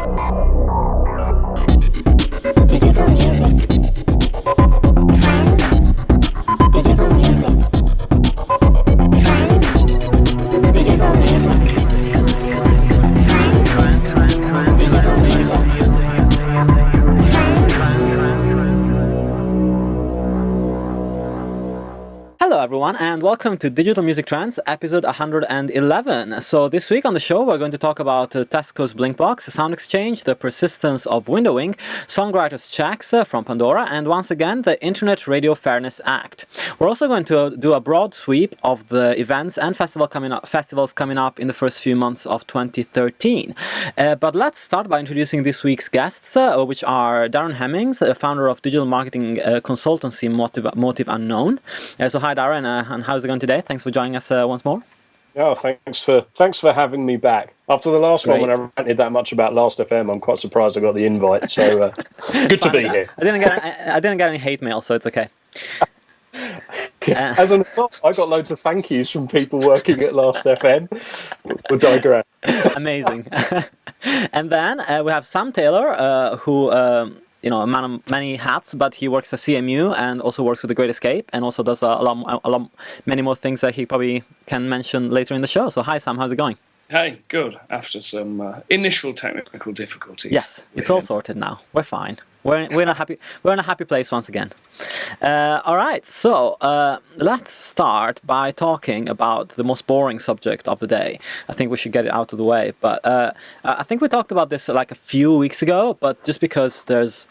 Digital music. Trends. Digital music. Trends. Digital music. Trends. Digital music. Hello everyone and welcome to Digital Music Trends episode 111. So this week on the show we're going to talk about Tesco's Blinkbox, Sound Exchange, the persistence of windowing, songwriters checks from Pandora, and once again the Internet Radio Fairness Act. We're also going to do a broad sweep of the events and festivals coming up in the first few months of 2013. But let's start by introducing this week's guests, which are Darren Hemmings, founder of digital marketing consultancy Motive Unknown. So hi Darren, and how's it going today? Thanks for joining us once more. Oh, thanks for having me back. After the last one, when I ranted that much about Last FM, I'm quite surprised I got the invite. So good to be here. I didn't get any hate mail, so it's okay. As an aside, I got loads of thank yous from people working at Last FM. We'll digress. Amazing. And then we have Sam Taylor, who. A man of many hats, but he works at CMU and also works with The Great Escape, and also does many more things that he probably can mention later in the show. So hi Sam, how's it going? Hey, good. After some initial technical difficulties. Yes, it's all sorted now. We're fine. We're in a happy place once again. All right, so let's start by talking about the most boring subject of the day. I think we should get it out of the way. But I think we talked about this like a few weeks ago, but just because there's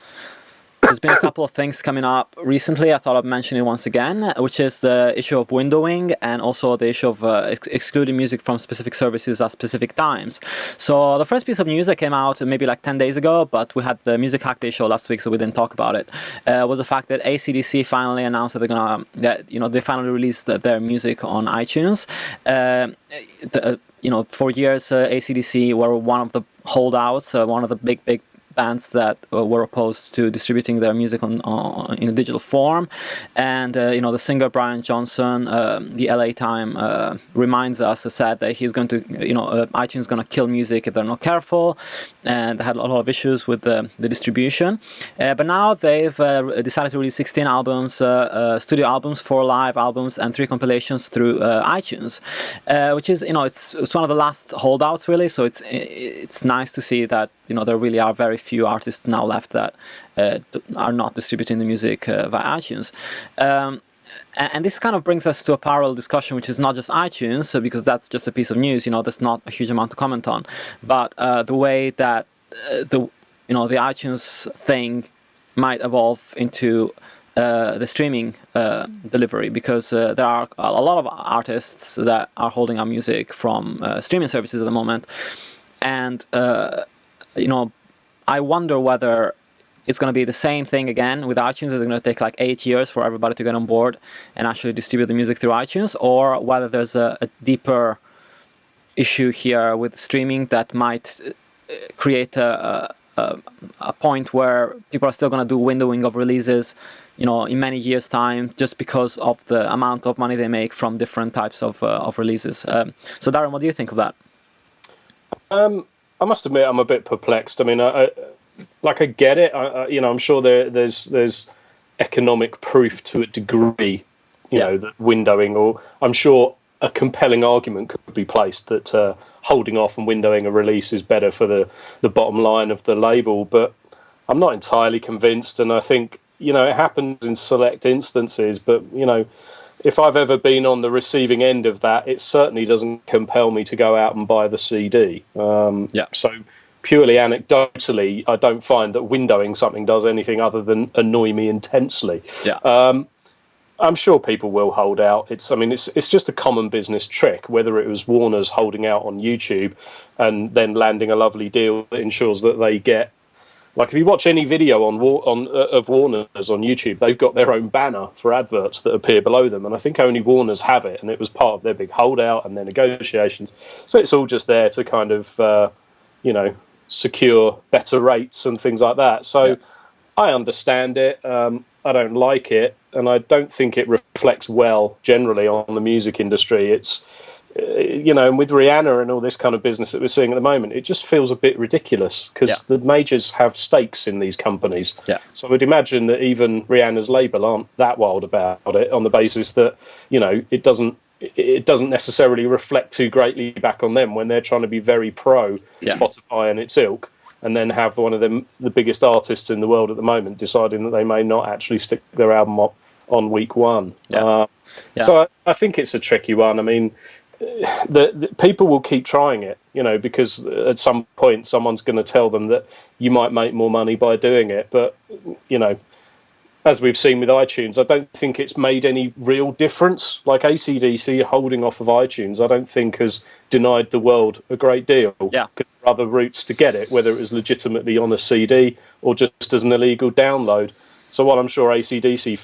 been a couple of things coming up recently, I thought I'd mention it once again, which is the issue of windowing and also the issue of excluding music from specific services at specific times. So the first piece of news that came out maybe like 10 days ago, but we had the Music Hack Day show last week, so we didn't talk about it, was the fact that AC/DC finally announced that they finally released their music on iTunes. For years, AC/DC were one of the holdouts, one of the big bands that were opposed to distributing their music in a digital form, and the singer Brian Johnson, the LA Time reminds us, said that he's going to, iTunes is going to kill music if they're not careful, and they had a lot of issues with the distribution. But now they've decided to release 16 albums, studio albums, 4 live albums, and 3 compilations through iTunes, which is it's one of the last holdouts really. So it's nice to see that there really are very few artists now left that are not distributing the music via iTunes. And this kind of brings us to a parallel discussion, which is not just iTunes, because that's just a piece of news. There's not a huge amount to comment on, but the way that the iTunes thing might evolve into the streaming delivery, because there are a lot of artists that are holding our music from streaming services at the moment, and I wonder whether it's going to be the same thing again with iTunes. It's going to take like 8 years for everybody to get on board and actually distribute the music through iTunes, or whether there's a deeper issue here with streaming that might create a point where people are still going to do windowing of releases, in many years' time, just because of the amount of money they make from different types of releases. So Darren, what do you think of that? I must admit, I'm a bit perplexed. I mean, I get it. I'm sure there's economic proof to a degree, that windowing, or I'm sure a compelling argument could be placed that holding off and windowing a release is better for the bottom line of the label. But I'm not entirely convinced, and I think it happens in select instances. But if I've ever been on the receiving end of that, it certainly doesn't compel me to go out and buy the CD. So purely anecdotally, I don't find that windowing something does anything other than annoy me intensely. I'm sure people will hold out. It's just a common business trick, whether it was Warner's holding out on YouTube and then landing a lovely deal that ensures that they get. Like, if you watch any video of Warner's on YouTube, they've got their own banner for adverts that appear below them, and I think only Warner's have it, and it was part of their big holdout and their negotiations. So it's all just there to kind of, secure better rates and things like that. So I understand it. I don't like it, and I don't think it reflects well generally on the music industry. and with Rihanna and all this kind of business that we're seeing at the moment, it just feels a bit ridiculous because the majors have stakes in these companies. Yeah. So I would imagine that even Rihanna's label aren't that wild about it, on the basis that, it doesn't necessarily reflect too greatly back on them when they're trying to be very pro Spotify and its ilk, and then have one of the biggest artists in the world at the moment deciding that they may not actually stick their album up on week one. So I think it's a tricky one. I mean, the people will keep trying it, because at some point someone's going to tell them that you might make more money by doing it. But, as we've seen with iTunes, I don't think it's made any real difference. Like AC/DC holding off of iTunes, I don't think has denied the world a great deal. Yeah. There are other routes to get it, whether it was legitimately on a CD or just as an illegal download. So while I'm sure AC/DC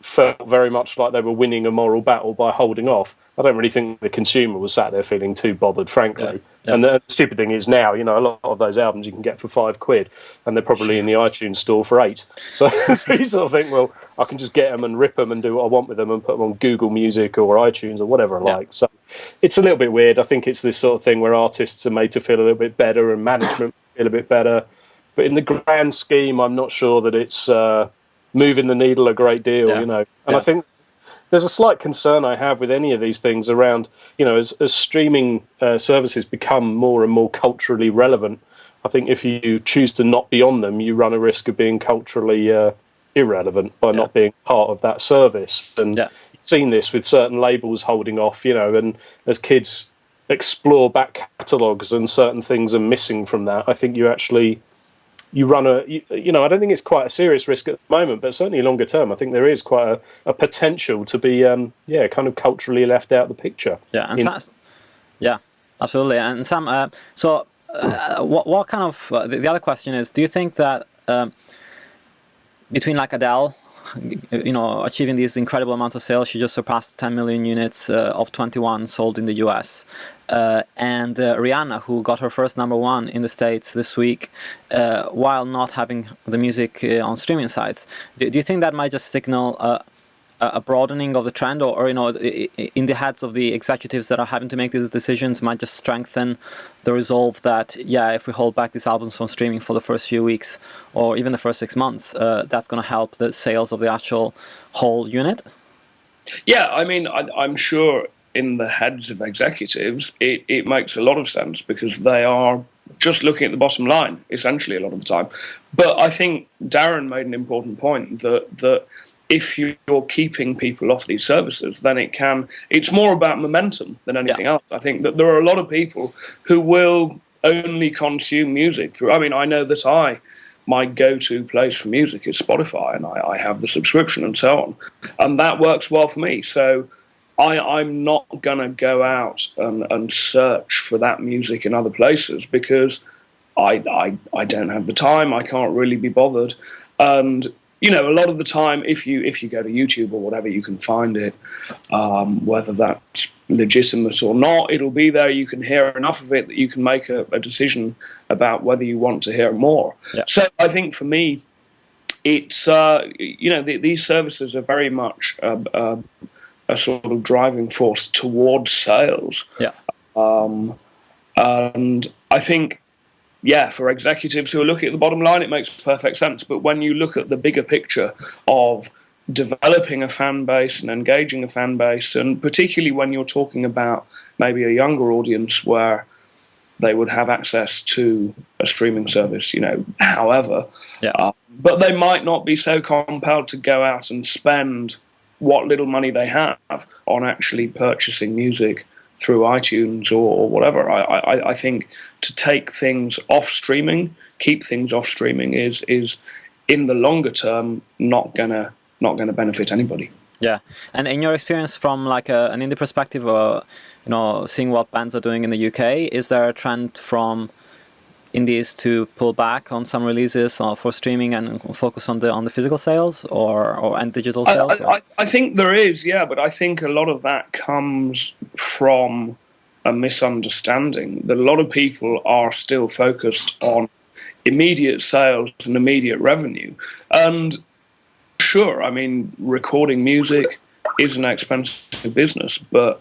felt very much like they were winning a moral battle by holding off, I don't really think the consumer was sat there feeling too bothered, frankly. Yeah. And the stupid thing is now, a lot of those albums you can get for £5, and they're probably in the iTunes store for £8. So you sort of think, well, I can just get them and rip them and do what I want with them and put them on Google Music or iTunes or whatever I like. So it's a little bit weird. I think it's this sort of thing where artists are made to feel a little bit better and management feel a bit better. But in the grand scheme, I'm not sure that it's moving the needle a great deal, And I think there's a slight concern I have with any of these things around, as streaming services become more and more culturally relevant. I think if you choose to not be on them, you run a risk of being culturally irrelevant by not being part of that service. And you've seen this with certain labels holding off, and as kids explore back catalogues and certain things are missing from that, I think you run I don't think it's quite a serious risk at the moment, but certainly longer term, I think there is quite a potential to be, kind of culturally left out of the picture. Yeah, and absolutely. And Sam, what kind of, the other question is, do you think that between like Adele, achieving these incredible amounts of sales, she just surpassed 10 million units of 21 sold in the US. And Rihanna, who got her first #1 in the States this week, while not having the music on streaming sites. Do you think that might just signal a broadening of the trend, or in the heads of the executives that are having to make these decisions, might just strengthen the resolve that, if we hold back these albums from streaming for the first few weeks or even the first 6 months, that's going to help the sales of the actual whole unit? Yeah, I mean, I'm sure in the heads of executives, it makes a lot of sense because they are just looking at the bottom line, essentially, a lot of the time. But I think Darren made an important point that if you're keeping people off these services, then it's more about momentum than anything else. I think that there are a lot of people who will only consume music through, I know that my go-to place for music is Spotify, and I have the subscription and so on. And that works well for me. So I'm not going to go out and search for that music in other places because I don't have the time. I can't really be bothered. And, a lot of the time, if you go to YouTube or whatever, you can find it, whether that's legitimate or not, it'll be there. You can hear enough of it that you can make a decision about whether you want to hear more. Yeah. So I think for me, it's, these services are very much a sort of driving force towards sales. Yeah. And I think, for executives who are looking at the bottom line, it makes perfect sense. But when you look at the bigger picture of developing a fan base and engaging a fan base, and particularly when you're talking about maybe a younger audience where they would have access to a streaming service, however, but they might not be so compelled to go out and spend what little money they have on actually purchasing music through iTunes or whatever. I think to take things off streaming, keep things off streaming is in the longer term not gonna benefit anybody. Yeah, and in your experience from like an indie perspective, seeing what bands are doing in the UK, is there a trend from indies to pull back on some releases for streaming and focus on the physical sales and digital sales? I think there is, but I think a lot of that comes from a misunderstanding that a lot of people are still focused on immediate sales and immediate revenue. And sure, recording music is an expensive business, but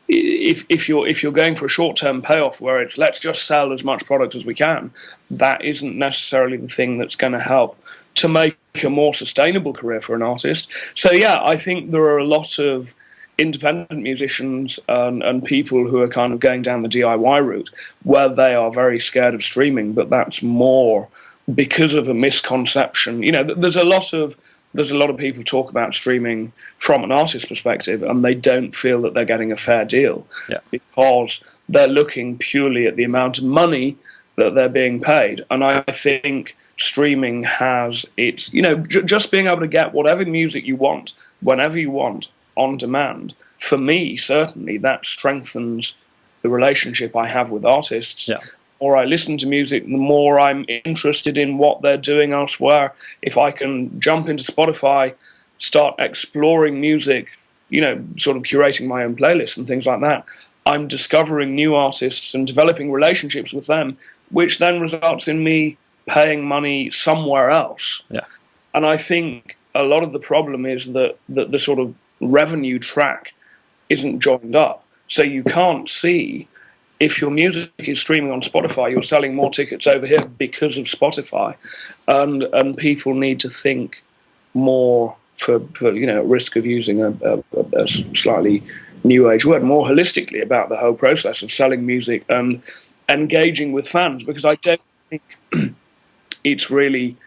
if you're going for a short-term payoff where it's let's just sell as much product as we can, that isn't necessarily the thing that's going to help to make a more sustainable career for an artist. So yeah, I think there are a lot of independent musicians and people who are kind of going down the DIY route where they are very scared of streaming, but that's more because of a misconception. You know, there's a lot of people talk about streaming from an artist perspective, and they don't feel that they're getting a fair deal because they're looking purely at the amount of money that they're being paid. And I think streaming has its, you know, just being able to get whatever music you want, whenever you want, on demand, for me, certainly, that strengthens the relationship I have with artists. Yeah. The more I listen to music, the more I'm interested in what they're doing elsewhere. If I can jump into Spotify, start exploring music, you know, sort of curating my own playlists and things like that, I'm discovering new artists and developing relationships with them, which then results in me paying money somewhere else. Yeah. And I think a lot of the problem is that the sort of revenue track isn't joined up. So you can't see if your music is streaming on Spotify, you're selling more tickets over here because of Spotify. And people need to think more for you know, risk of using a slightly new age word, more holistically about the whole process of selling music and engaging with fans, because I don't think it's really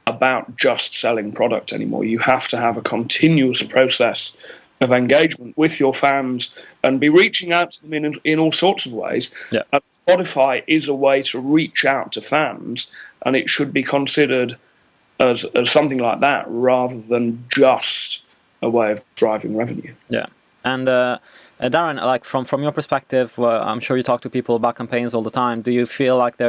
about just selling product anymore. You have to have a continuous process of engagement with your fans and be reaching out to them in all sorts of ways. Yeah. And Spotify is a way to reach out to fans, and it should be considered as something like that rather than just a way of driving revenue. Yeah. And Darren, like from your perspective, I'm sure you talk to people about campaigns all the time. Do you feel like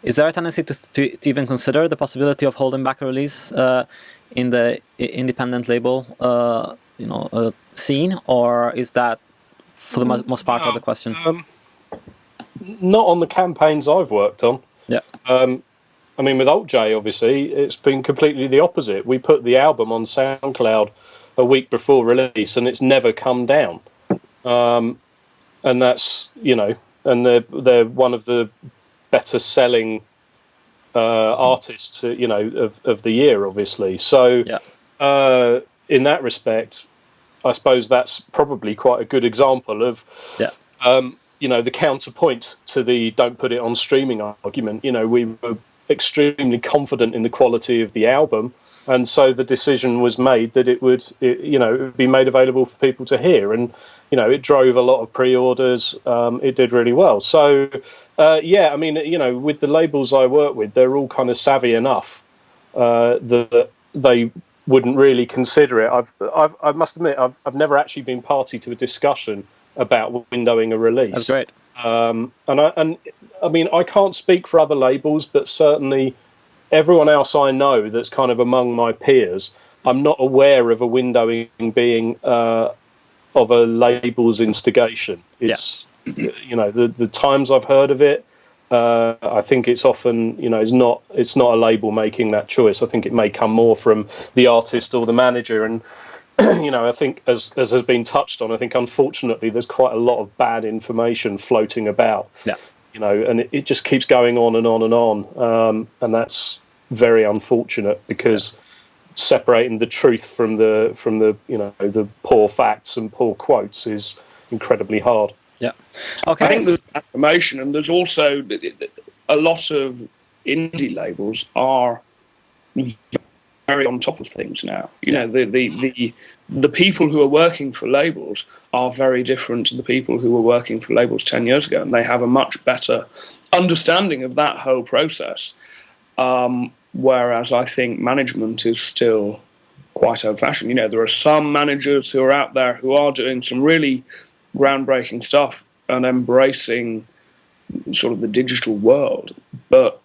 is there a tendency to even consider the possibility of holding back a release in the independent label scene, or is that for the most part of the question? Not on the campaigns I've worked on. Yeah. I mean, with Alt J, obviously, it's been completely the opposite. We put the album on SoundCloud a week before release, and it's never come down. And that's, you know, and they're one of the better selling artists, you know, of the year, obviously. So in that respect, I suppose that's probably quite a good example of, you know, the counterpoint to the don't put it on streaming argument. You know, we were extremely confident in the quality of the album, and so the decision was made that it would be made available for people to hear, and you know, it drove a lot of pre-orders. It did really well. So I mean, you know, with the labels I work with, they're all kind of savvy enough that they wouldn't really consider it. I must admit, I've never actually been party to a discussion about windowing a release. That's great. And I mean, I can't speak for other labels, but certainly everyone else I know that's kind of among my peers, I'm not aware of a windowing being of a label's instigation. It's you know, the times I've heard of it, I think it's often, you know, it's not a label making that choice. I think it may come more from the artist or the manager. And you know, I think as has been touched on, I think unfortunately there's quite a lot of bad information floating about. Yeah. You know, and it just keeps going on and on and on, and that's very unfortunate because separating the truth from the you know, the poor facts and poor quotes is incredibly hard. Yeah. Okay. I think there's information, and there's also a lot of indie labels are very on top of things now. You know, the people who are working for labels are very different to the people who were working for labels 10 years ago, and they have a much better understanding of that whole process. Whereas I think management is still quite old-fashioned. You know, there are some managers who are out there who are doing some really groundbreaking stuff and embracing sort of the digital world, but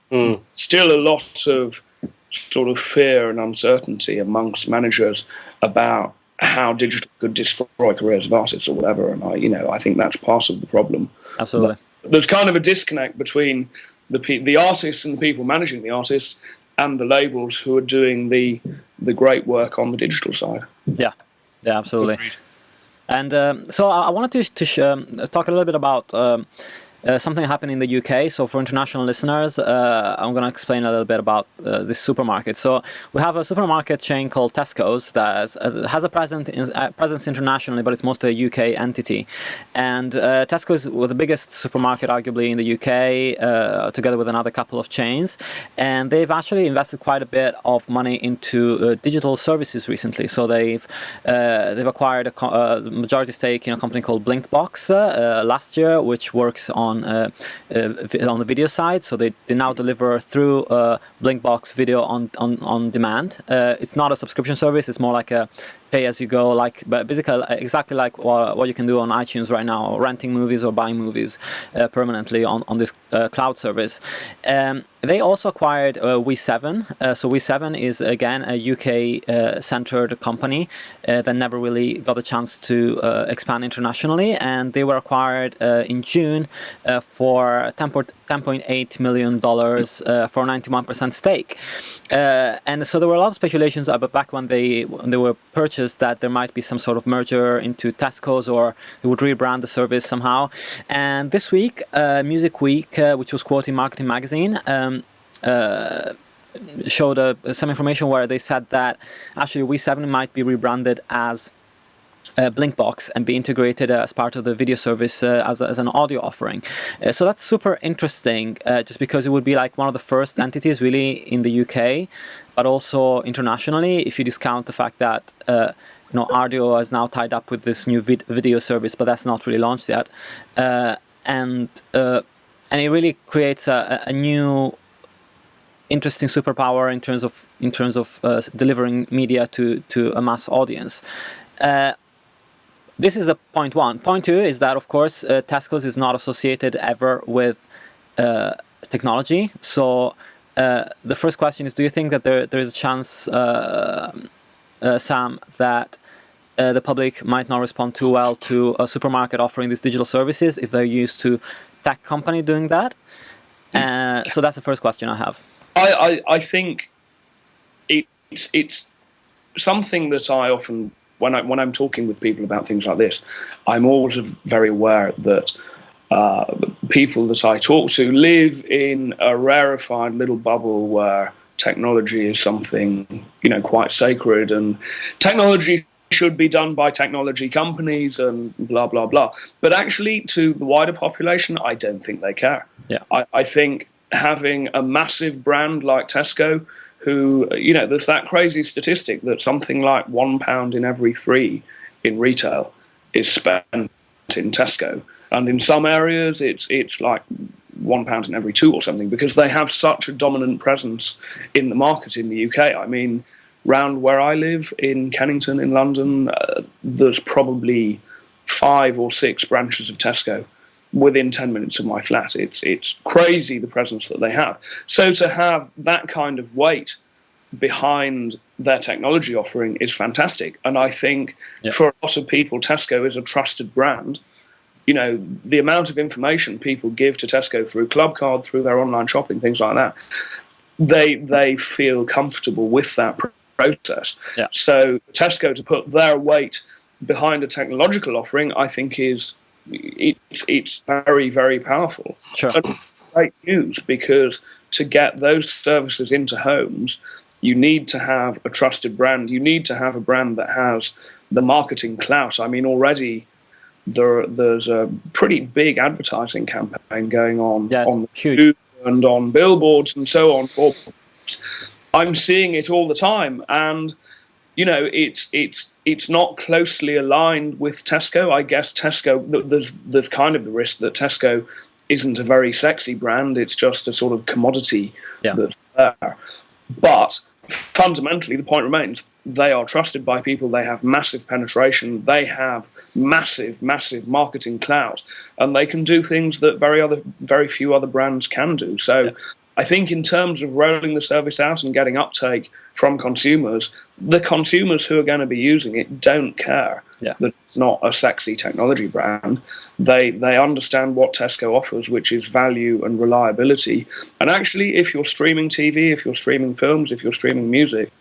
still a lot of sort of fear and uncertainty amongst managers about how digital could destroy careers of artists or whatever. And I think that's part of the problem. Absolutely. There's kind of a disconnect between the artists and the people managing the artists and the labels who are doing the great work on the digital side. Yeah, absolutely. And so I wanted to talk a little bit about something happened in the UK. So for international listeners, I'm going to explain a little bit about this supermarket. So we have a supermarket chain called Tesco's that has a presence internationally, but it's mostly a UK entity. And Tesco's was the biggest supermarket, arguably, in the UK, together with another couple of chains. And they've actually invested quite a bit of money into digital services recently. So they've acquired a majority stake in a company called Blinkbox last year, which works on the video side. So they now deliver through Blinkbox video on demand. It's not a subscription service. It's more like a pay as you go, but basically exactly like what you can do on iTunes right now, renting movies or buying movies permanently on this cloud service. They also acquired We7. So We7 is again a UK centered company that never really got a chance to expand internationally, and they were acquired in June for $10.8 million for a 91% stake. And so there were a lot of speculations about back when they were purchased that there might be some sort of merger into Tesco's, or they would rebrand the service somehow. And this week, Music Week, which was quoting Marketing Magazine, showed some information where they said that actually We7 might be rebranded as Blinkbox and be integrated as part of the video service as an audio offering. So that's super interesting, just because it would be like one of the first entities really in the UK, but also internationally, if you discount the fact that Audio is now tied up with this new video service, but that's not really launched yet. And it really creates a new interesting superpower in terms of delivering media to a mass audience. This is point one. Point two is that, of course, Tesco's is not associated ever with technology. So the first question is, do you think that there is a chance, Sam, that the public might not respond too well to a supermarket offering these digital services if they're used to tech company doing that? So that's the first question I have. I think it's something that I often, when I'm talking with people about things like this, I'm always very aware that people that I talk to live in a rarefied little bubble where technology is something, quite sacred, and technology should be done by technology companies and blah, blah, blah. But actually, to the wider population, I don't think they care. Yeah. I think having a massive brand like Tesco, who, there's that crazy statistic that something like £1 in every 3 in retail is spent in Tesco. And in some areas, it's like £1 in every 2 or something, because they have such a dominant presence in the market in the UK. I mean, round where I live in Kennington in London, there's probably 5 or 6 branches of Tesco within 10 minutes of my flat. It's crazy, the presence that they have. So to have that kind of weight behind their technology offering is fantastic. And I think for a lot of people, Tesco is a trusted brand. The amount of information people give to Tesco through Clubcard, through their online shopping, things like that, they feel comfortable with that process. Yeah. So Tesco to put their weight behind a technological offering, I think it's very, very powerful. Sure. So great news, because to get those services into homes, you need to have a trusted brand. You need to have a brand that has the marketing clout. I mean, already there's a pretty big advertising campaign going on on the and on billboards and so on. I'm seeing it all the time, and it's not closely aligned with Tesco. I guess Tesco, there's kind of the risk that Tesco isn't a very sexy brand. It's just a sort of commodity that's there. But fundamentally, the point remains, they are trusted by people. They have massive penetration. They have massive, massive marketing clout, and they can do things that very few other brands can do. So I think in terms of rolling the service out and getting uptake from consumers, the consumers who are going to be using it don't care that it's not a sexy technology brand. They understand what Tesco offers, which is value and reliability. And actually, if you're streaming TV, if you're streaming films, if you're streaming music,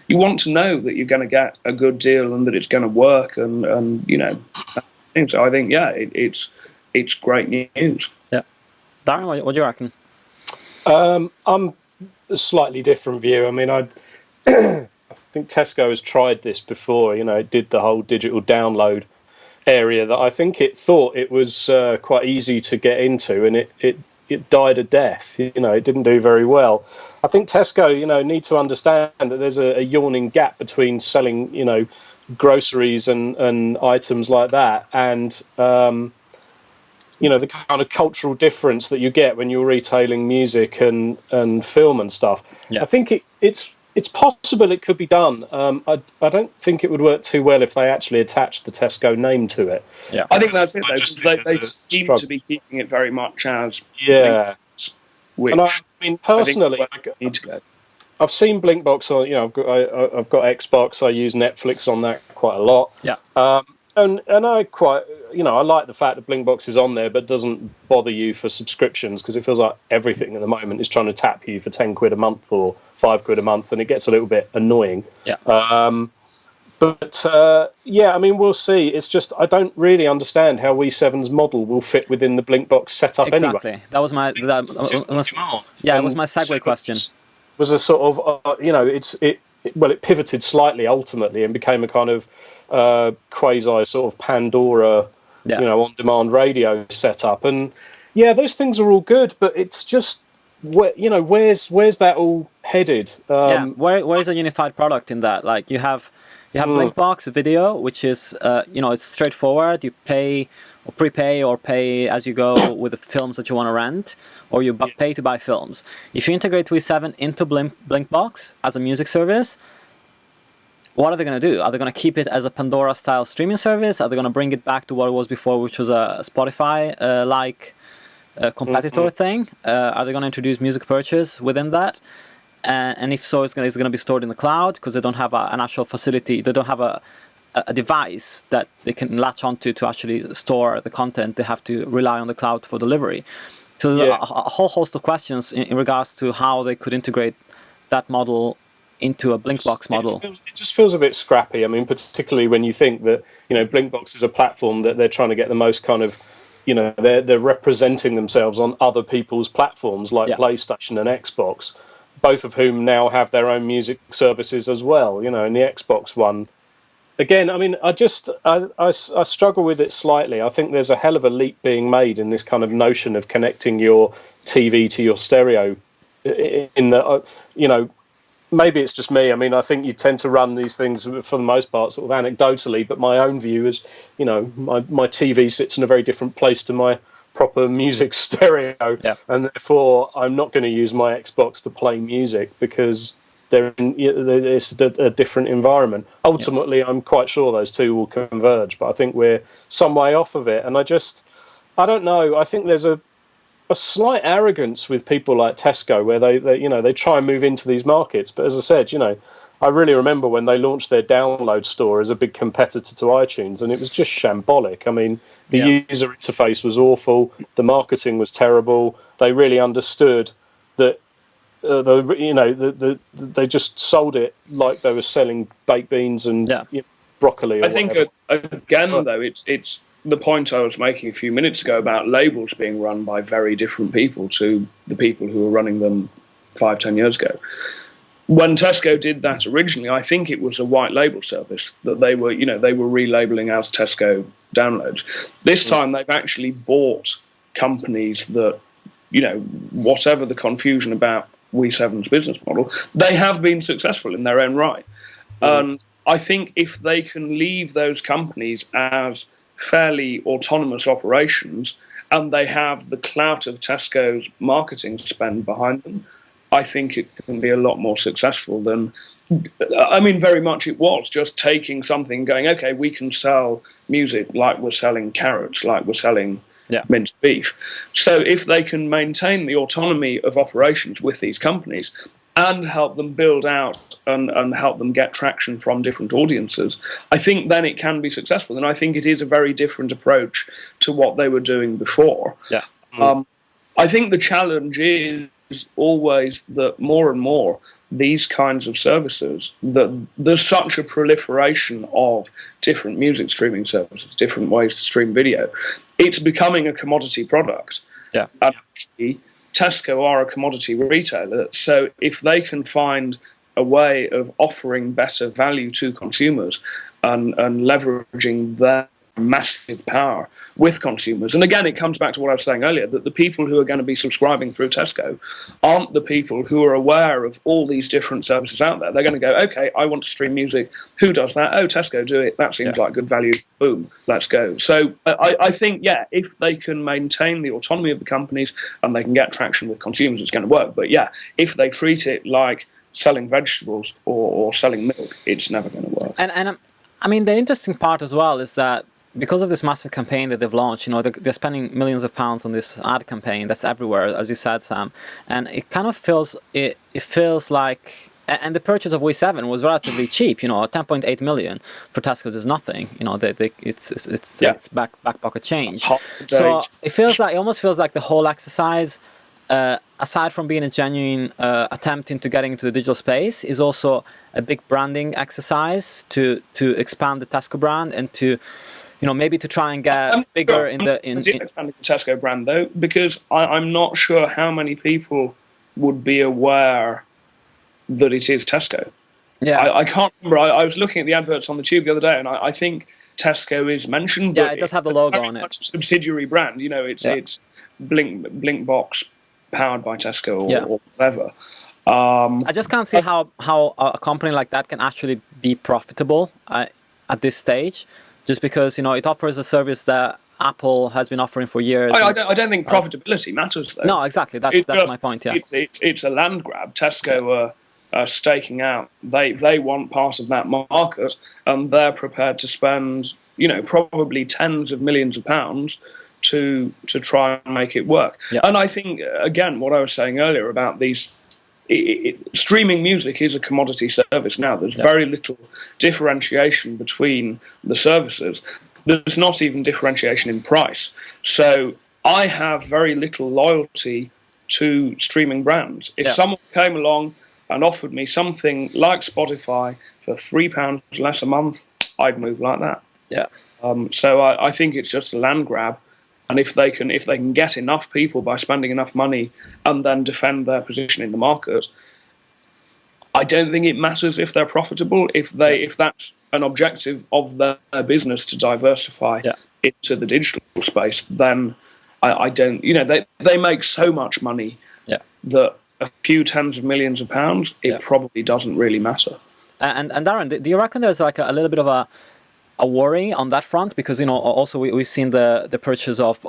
you want to know that you're going to get a good deal and that it's going to work, and you know. So I think it's great news. Yeah, Darren, what do you reckon? I'm a slightly different view. I mean, I think Tesco has tried this before. You know, it did the whole digital download area that I think it thought it was quite easy to get into, and it died a death. You know, it didn't do very well. I think Tesco, you know, need to understand that there's a yawning gap between selling, you know, groceries and items like that, and you know, the kind of cultural difference that you get when you're retailing music and film and stuff. Yeah. I think it's possible it could be done. I don't think it would work too well if they actually attached the Tesco name to it. Yeah, I think that's it, though, because they seem to be keeping it very much as Blinkbox, which, and I mean, personally, I've seen Blinkbox on, you know, I've got Xbox. I use Netflix on that quite a lot. Yeah. And I quite, you know, I like the fact that Blinkbox is on there, but doesn't bother you for subscriptions, because it feels like everything at the moment is trying to tap you for £10 a month or £5 a month, and it gets a little bit annoying. Yeah. Yeah, I mean, we'll see. It's just I don't really understand how We7's model will fit within the Blinkbox setup anyway. Exactly. That was my it was my segue question. Was a sort of you know, it pivoted slightly ultimately and became a kind of quasi sort of Pandora, you know, on-demand radio setup. And yeah, those things are all good, but it's just you know, where's that all headed? Where's a unified product in that? Like you have Blinkbox video, which is you know, it's straightforward. You pay or prepay or pay as you go with the films that you want to rent, or you pay to buy films. If you integrate We7 into Blinkbox as a music service, what are they going to do? Are they going to keep it as a Pandora-style streaming service? Are they going to bring it back to what it was before, which was a Spotify-like competitor thing? Are they going to introduce music purchase within that? And if so, it's going to be stored in the cloud, because they don't have an actual facility. They don't have a device that they can latch onto to actually store the content. They have to rely on the cloud for delivery. So there's a whole host of questions in regards to how they could integrate that model into a Blinkbox model. It just feels a bit scrappy. I mean, particularly when you think that, you know, Blinkbox is a platform that they're trying to get the most kind of, you know, they're representing themselves on other people's platforms like PlayStation and Xbox, both of whom now have their own music services as well. You know, and the Xbox one, again, I mean, I struggle with it slightly. I think there's a hell of a leap being made in this kind of notion of connecting your TV to your stereo. In the, you know, maybe it's just me. I mean, I think you tend to run these things for the most part sort of anecdotally, but my own view is, you know, my TV sits in a very different place to my proper music stereo, and therefore I'm not going to use my Xbox to play music, because it's a different environment. Ultimately, I'm quite sure those two will converge, but I think we're some way off of it. And I don't know. I think there's a slight arrogance with people like Tesco, where they you know, they try and move into these markets. But as I said, you know, I really remember when they launched their download store as a big competitor to iTunes, and it was just shambolic. I mean, the user interface was awful. The marketing was terrible. They really understood that. They just sold it like they were selling baked beans and you know, broccoli. Or I think again, though, it's the point I was making a few minutes ago about labels being run by very different people to the people who were running them 5-10 years ago. When Tesco did that originally, I think it was a white label service that they were relabeling as Tesco Downloads. This time they've actually bought companies that, you know, whatever the confusion about We7's business model, they have been successful in their own right. And I think if they can leave those companies as fairly autonomous operations, and they have the clout of Tesco's marketing spend behind them, I think it can be a lot more successful than, I mean, very much it was just taking something, going, okay, we can sell music like we're selling carrots, like we're selling minced beef. So if they can maintain the autonomy of operations with these companies and help them build out and help them get traction from different audiences, I think then it can be successful. And I think it is a very different approach to what they were doing before. I think the challenge is always that more and more these kinds of services, that there's such a proliferation of different music streaming services, different ways to stream video. It's becoming a commodity product. Yeah. And actually, Tesco are a commodity retailer, so if they can find a way of offering better value to consumers and leveraging their massive power with consumers. And again, it comes back to what I was saying earlier, that the people who are going to be subscribing through Tesco aren't the people who are aware of all these different services out there. They're going to go, okay, I want to stream music. Who does that? Oh, Tesco do it. That seems like good value. Boom, let's go. So I think, yeah, if they can maintain the autonomy of the companies and they can get traction with consumers, it's going to work. But yeah, if they treat it like selling vegetables or selling milk, it's never going to work. And I mean, the interesting part as well is that because of this massive campaign that they've launched, they're spending millions of pounds on this ad campaign that's everywhere, as you said, Sam. And it kind of feels like, and the purchase of We7 was relatively cheap. 10.8 million for Tesco's is nothing. It's back pocket change. So it almost feels like the whole exercise, aside from being a genuine attempt into getting into the digital space, is also a big branding exercise to expand the Tesco brand and to maybe to try and get bigger in expanding the Tesco brand, though, because I'm not sure how many people would be aware that it is Tesco. Yeah, I can't remember. I was looking at the adverts on the Tube the other day, and I think Tesco is mentioned. Yeah, but it does have the logo on it. It's a subsidiary brand. It's Blinkbox powered by Tesco or whatever. I just can't see how a company like that can actually be profitable at this stage. Just because it offers a service that Apple has been offering for years. I don't think profitability matters, though. No, exactly. That's my point. Yeah, it's a land grab. Tesco are staking out. They want part of that market, and they're prepared to spend probably tens of millions of pounds to try and make it work. Yeah. And I think again, what I was saying earlier about these. Streaming music is a commodity service now. There's very little differentiation between the services. There's not even differentiation in price. So I have very little loyalty to streaming brands. If someone came along and offered me something like Spotify for £3 less a month, I'd move like that. Yeah. So I think it's just a land grab. And if they can get enough people by spending enough money and then defend their position in the market, I don't think it matters if they're profitable. If that's an objective of their business to diversify into the digital space, then I don't. They make so much money that a few tens of millions of pounds, it probably doesn't really matter. And Darren, do you reckon there's like a little bit of a worry on that front, because also we've seen the purchase of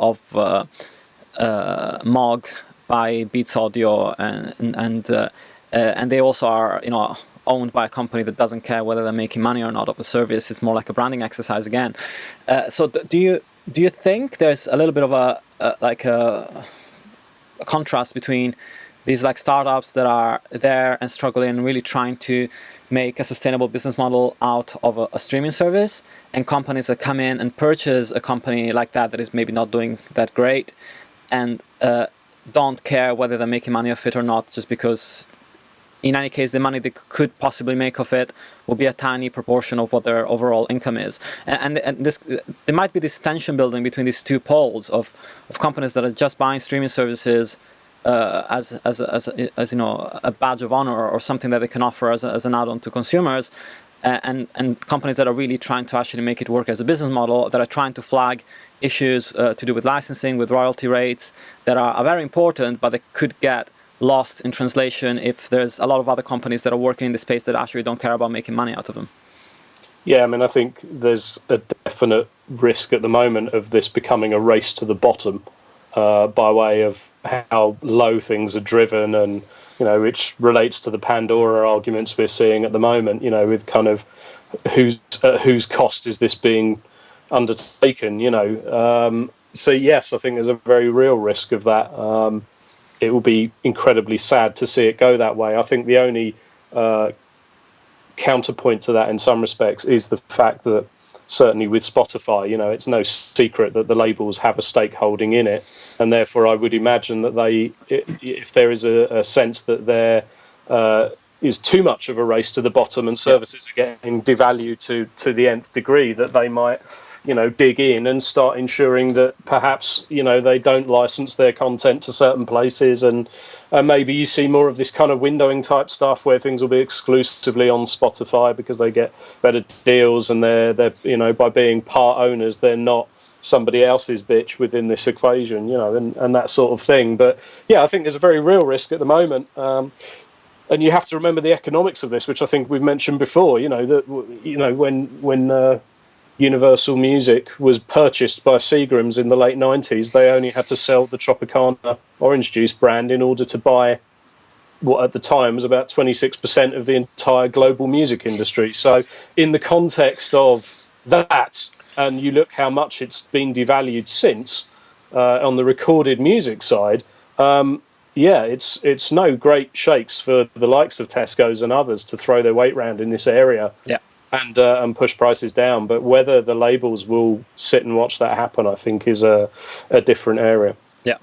Mog by Beats Audio, and they also are owned by a company that doesn't care whether they're making money or not of the service. It's more like a branding exercise again. So do you think there's a little bit of a contrast between these like startups that are there and struggling, really trying to make a sustainable business model out of a streaming service, and companies that come in and purchase a company like that is maybe not doing that great, and don't care whether they're making money off it or not, just because in any case the money they could possibly make off it will be a tiny proportion of what their overall income is. And this, there might be this tension building between these two poles of companies that are just buying streaming services as a badge of honor or something that they can offer as an add-on to consumers, and companies that are really trying to actually make it work as a business model, that are trying to flag issues to do with licensing, with royalty rates that are very important, but they could get lost in translation if there's a lot of other companies that are working in the space that actually don't care about making money out of them. Yeah, I mean, I think there's a definite risk at the moment of this becoming a race to the bottom, by way of how low things are driven, and which relates to the Pandora arguments we're seeing at the moment. With kind of whose cost is this being undertaken? So yes, I think there's a very real risk of that. It will be incredibly sad to see it go that way. I think the only counterpoint to that, in some respects, is the fact that certainly with Spotify, it's no secret that the labels have a stakeholding in it, and therefore I would imagine that if there is a sense that there is too much of a race to the bottom and services are getting devalued to the nth degree, that they might dig in and start ensuring that perhaps they don't license their content to certain places, and maybe you see more of this kind of windowing type stuff where things will be exclusively on Spotify because they get better deals, and they're by being part owners they're not somebody else's bitch within this equation, and that sort of thing. But yeah, I think there's a very real risk at the moment. And you have to remember the economics of this, which I think we've mentioned before. When Universal Music was purchased by Seagram's in the late 90s, they only had to sell the Tropicana orange juice brand in order to buy what at the time was about 26% of the entire global music industry. So in the context of that, and you look how much it's been devalued since on the recorded music side, it's no great shakes for the likes of Tesco's and others to throw their weight round in this area and push prices down. But whether the labels will sit and watch that happen, I think, is a different area. Yeah,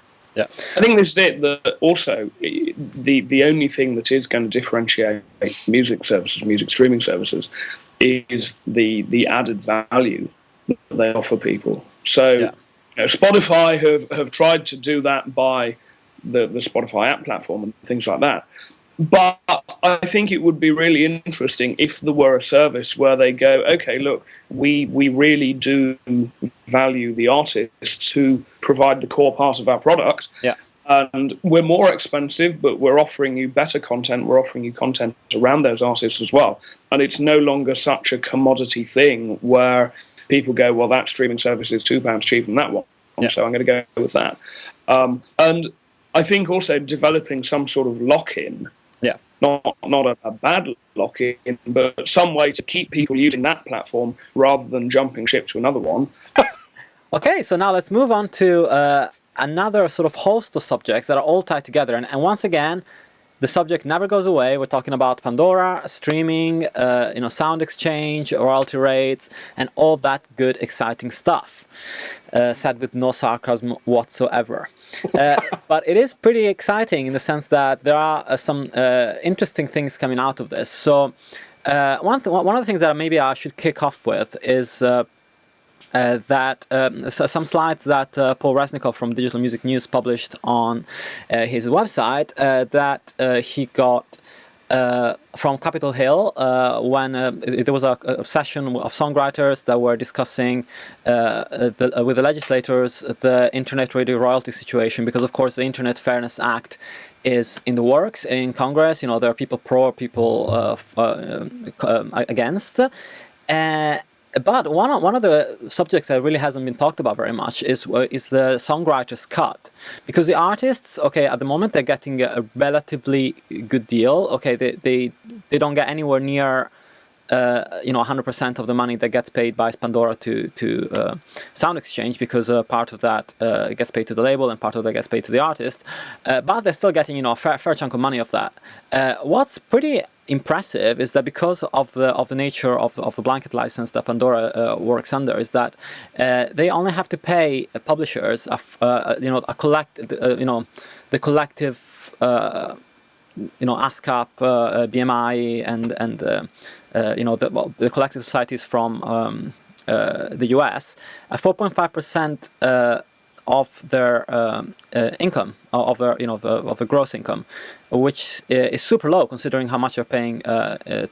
I think this is it. That also, the only thing that is going to differentiate music services, music streaming services, is the added value that they offer people. So, Spotify have tried to do that by the Spotify app platform and things like that. But I think it would be really interesting if there were a service where they go, okay, look, we really do value the artists who provide the core part of our product. Yeah. And we're more expensive, but we're offering you better content. We're offering you content around those artists as well. And it's no longer such a commodity thing where people go, well, that streaming service is £2 cheaper than that one. So I'm going to go with that. And I think also developing some sort of lock-in, not a bad lock-in, but some way to keep people using that platform rather than jumping ship to another one. Okay, so now let's move on to another sort of host of subjects that are all tied together. And once again, the subject never goes away. We're talking about Pandora, streaming, sound exchange, royalty rates, and all that good, exciting stuff. Said with no sarcasm whatsoever. But it is pretty exciting in the sense that there are some interesting things coming out of this. So one of the things that maybe I should kick off with is some slides that Paul Resnikoff from Digital Music News published on his website that he got from Capitol Hill when there was a session of songwriters that were discussing with the legislators the internet radio royalty situation, because of course the Internet Fairness Act is in the works in Congress. There are people pro, people against. But one of the subjects that really hasn't been talked about very much is the songwriters' cut, because the artists, at the moment they're getting a relatively good deal. They don't get anywhere near 100% of the money that gets paid by Pandora to Sound Exchange, because part of that gets paid to the label and part of that gets paid to the artist. But they're still getting a fair chunk of money of that. What's pretty impressive is that because of the nature of the blanket license that Pandora works under, is that they only have to pay publishers the collective ASCAP, BMI, and the collective societies from the US, 4.5% of their income, of the gross income, which is super low considering how much you're paying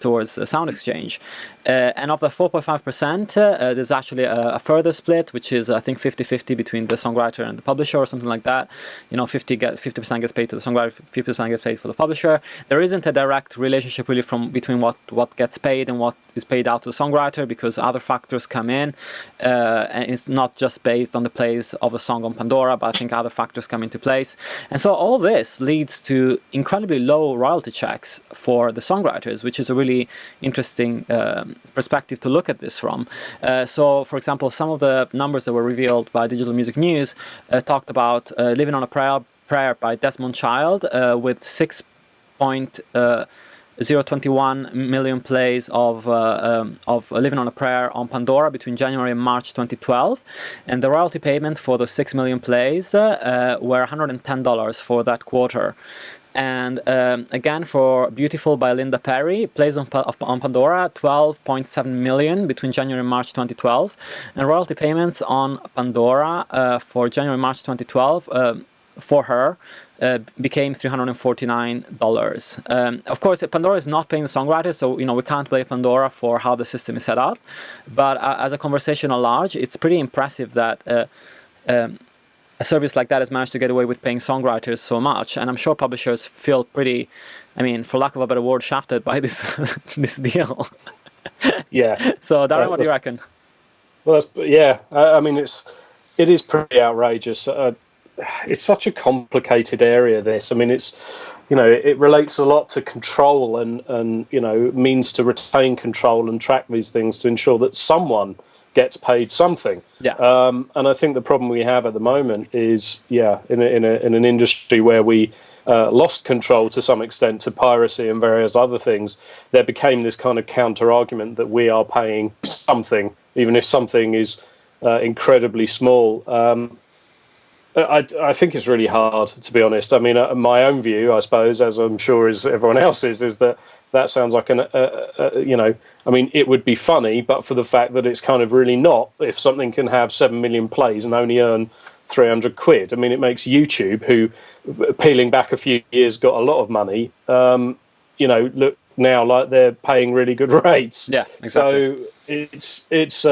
towards Sound Exchange. And of the 4.5%, there's actually a further split, which is I think 50-50 between the songwriter and the publisher, or something like that. 50% gets paid to the songwriter, 50% gets paid for the publisher. There isn't a direct relationship really between what gets paid and what is paid out to the songwriter, because other factors come in, and it's not just based on the plays of a song on Pandora, but I think other factors come into place. And so all this leads to incredibly low royalty checks for the songwriters, which is a really interesting perspective to look at this from. So, for example, some of the numbers that were revealed by Digital Music News talked about Living on a Prayer by Desmond Child with 6.3 0.21 million plays of Living on a Prayer on Pandora between January and March 2012, and the royalty payment for the 6 million plays were $110 for that quarter. And again, for Beautiful by Linda Perry, plays on Pandora, 12.7 million between January and March 2012. And royalty payments on Pandora for January and March 2012 for her became $349. Of course, Pandora is not paying the songwriters, so we can't blame Pandora for how the system is set up. But as a conversation at large, it's pretty impressive that a service like that has managed to get away with paying songwriters so much, and I'm sure publishers feel pretty, for lack of a better word, shafted by this this deal. Yeah. So, Darren, what do you reckon? Well, it is pretty outrageous. It's such a complicated area. This, it relates a lot to control and means to retain control and track these things to ensure that someone gets paid something. Yeah. And I think the problem we have at the moment is, in an industry where we lost control to some extent to piracy and various other things, there became this kind of counter argument that we are paying something, even if something is incredibly small. I think it's really hard, to be honest. My own view, I suppose, as I'm sure is everyone else's, is that sounds like it would be funny, but for the fact that it's kind of really not. If something can have 7 million plays and only earn 300 quid, it makes YouTube, who peeling back a few years got a lot of money, look now like they're paying really good rates. Yeah, exactly. So it's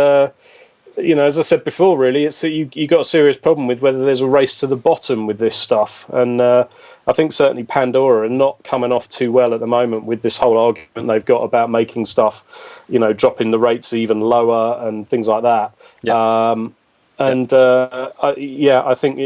as I said before, really, it's that you got a serious problem with whether there's a race to the bottom with this stuff. And I think certainly Pandora are not coming off too well at the moment with this whole argument they've got about making stuff, dropping the rates even lower and things like that. Yeah. I think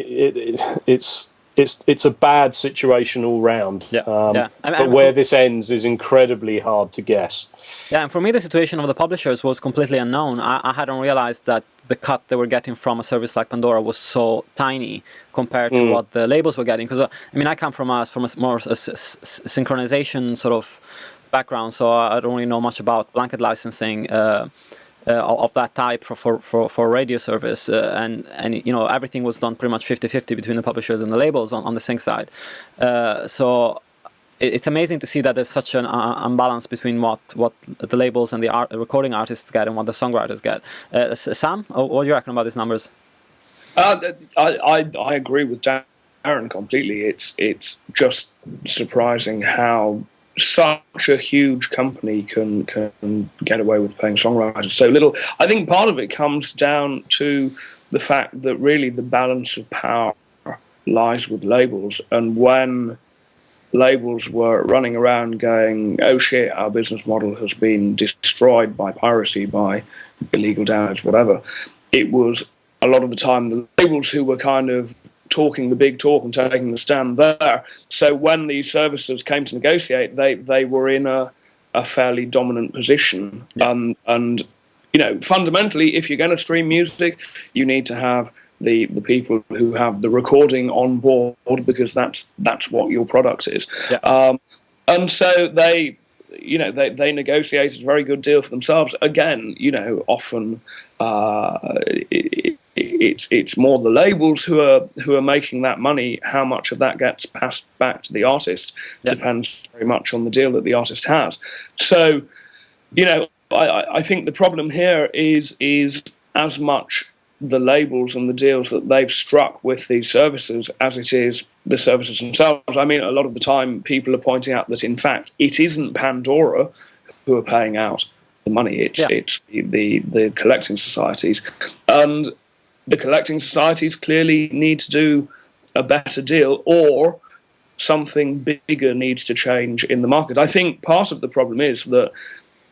it's a bad situation all round. Yeah. But where this ends is incredibly hard to guess. Yeah, and for me, the situation of the publishers was completely unknown. I hadn't realized that the cut they were getting from a service like Pandora was so tiny compared to what the labels were getting. Because I come from a more synchronization sort of background, so I don't really know much about blanket licensing of that type for radio service, and everything was done pretty much 50-50 between the publishers and the labels on the sync side. So it's amazing to see that there's such an imbalance between what the labels and the recording artists get and what the songwriters get. Sam, what do you reckon about these numbers? I agree with Darren completely. It's just surprising how such a huge company can get away with paying songwriters so little. I think part of it comes down to the fact that really the balance of power lies with labels, and when labels were running around going, oh shit, our business model has been destroyed by piracy, by illegal downloads, whatever, it was a lot of the time the labels who were kind of talking the big talk and taking the stand there. So when these services came to negotiate, they were in a fairly dominant position. Yeah. And fundamentally, if you're going to stream music, you need to have the people who have the recording on board, because that's what your product is. Yeah. And so they negotiated a very good deal for themselves. Again, often it's more the labels who are making that money. How much of that gets passed back to the artist depends very much on the deal that the artist has. So, I think the problem here is as much the labels and the deals that they've struck with these services as it is the services themselves. A lot of the time people are pointing out that in fact it isn't Pandora who are paying out the money. It's the collecting societies, and the collecting societies clearly need to do a better deal, or something bigger needs to change in the market. I think part of the problem is that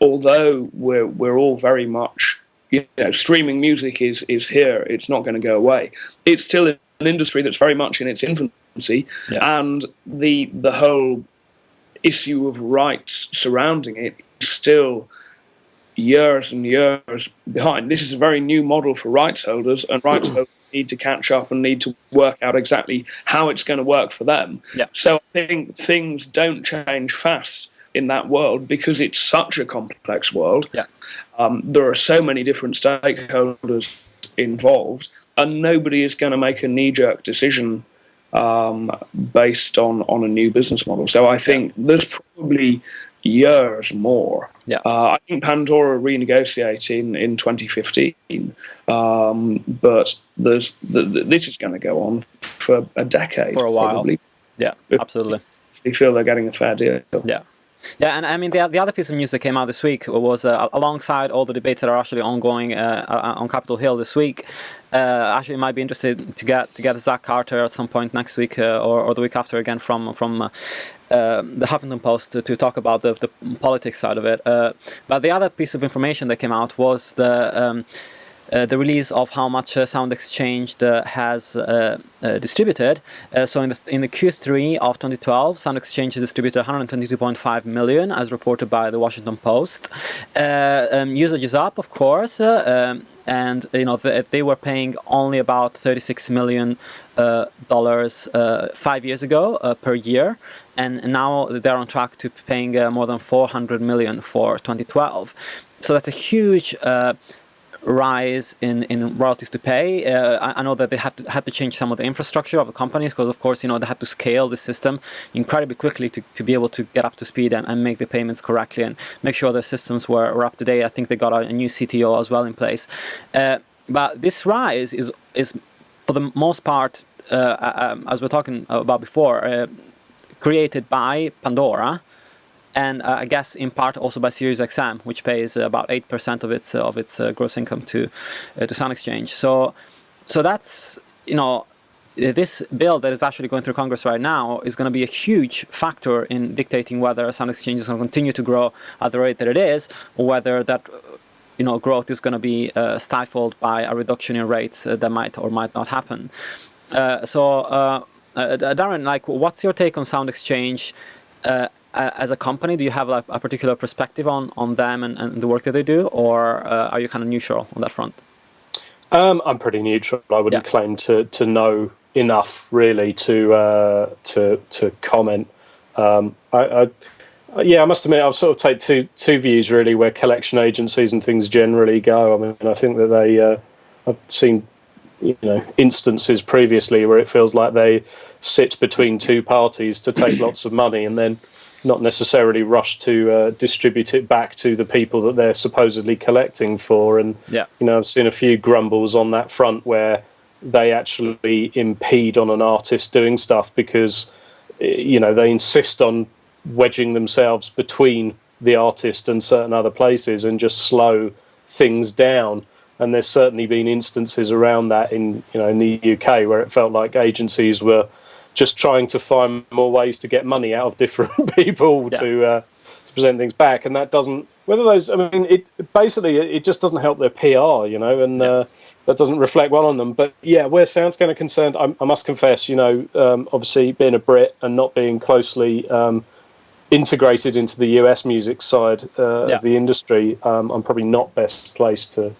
although we're all very much, streaming music is here, it's not going to go away. It's still an industry that's very much in its infancy, and the whole issue of rights surrounding it is still years and years behind. This is a very new model for rights holders, and rights holders need to catch up and need to work out exactly how it's going to work for them. Yeah. So I think things don't change fast in that world because it's such a complex world. Yeah. There are so many different stakeholders involved, and nobody is going to make a knee-jerk decision based on a new business model. So I think there's probably years more. Yeah. I think Pandora renegotiating in 2015, but this is going to go on for a decade. For a while. Probably. Yeah, absolutely. They feel they're getting a fair deal. Yeah. Yeah, and I mean, the other piece of news that came out this week was alongside all the debates that are actually ongoing on Capitol Hill this week. Actually, might be interested to get Zach Carter at some point next week or the week after again from the Huffington Post to talk about the politics side of it. But the other piece of information that came out was the release of how much SoundExchange has distributed. So in the Q3 of 2012, SoundExchange distributed 122.5 million, as reported by the Washington Post. Usage is up, of course, and they were paying only about $36 million 5 years ago per year, and now they're on track to paying more than 400 million for 2012. So that's a huge rise in royalties to pay. I know that they had to change some of the infrastructure of the companies because, of course, they had to scale the system incredibly quickly to be able to get up to speed and make the payments correctly and make sure their systems were up to date. I think they got a new CTO as well in place. But this rise is for the most part, as we're talking about before, created by Pandora. And I guess in part also by SiriusXM, which pays about 8% of its gross income to SoundExchange. So that's this bill that is actually going through Congress right now is going to be a huge factor in dictating whether SoundExchange is going to continue to grow at the rate that it is, or whether that growth is going to be stifled by a reduction in rates that might or might not happen. Darren, what's your take on SoundExchange? As a company, do you have a particular perspective on them and the work that they do, or are you kind of neutral on that front? I'm pretty neutral. I wouldn't claim to know enough really to comment. I must admit I've sort of take two views really where collection agencies and things generally go. I mean, I think that they I've seen instances previously where it feels like they sit between two parties to take lots of money and then not necessarily rush to distribute it back to the people that they're supposedly collecting for. And I've seen a few grumbles on that front where they actually impede on an artist doing stuff because they insist on wedging themselves between the artist and certain other places and just slow things down. And there's certainly been instances around that in the UK where it felt like agencies were just trying to find more ways to get money out of different people to present things back, and that doesn't. It just doesn't help their PR, and that doesn't reflect well on them. But where sound's kind of concerned, I must confess, obviously being a Brit and not being closely integrated into the US music side of the industry, I'm probably not best placed to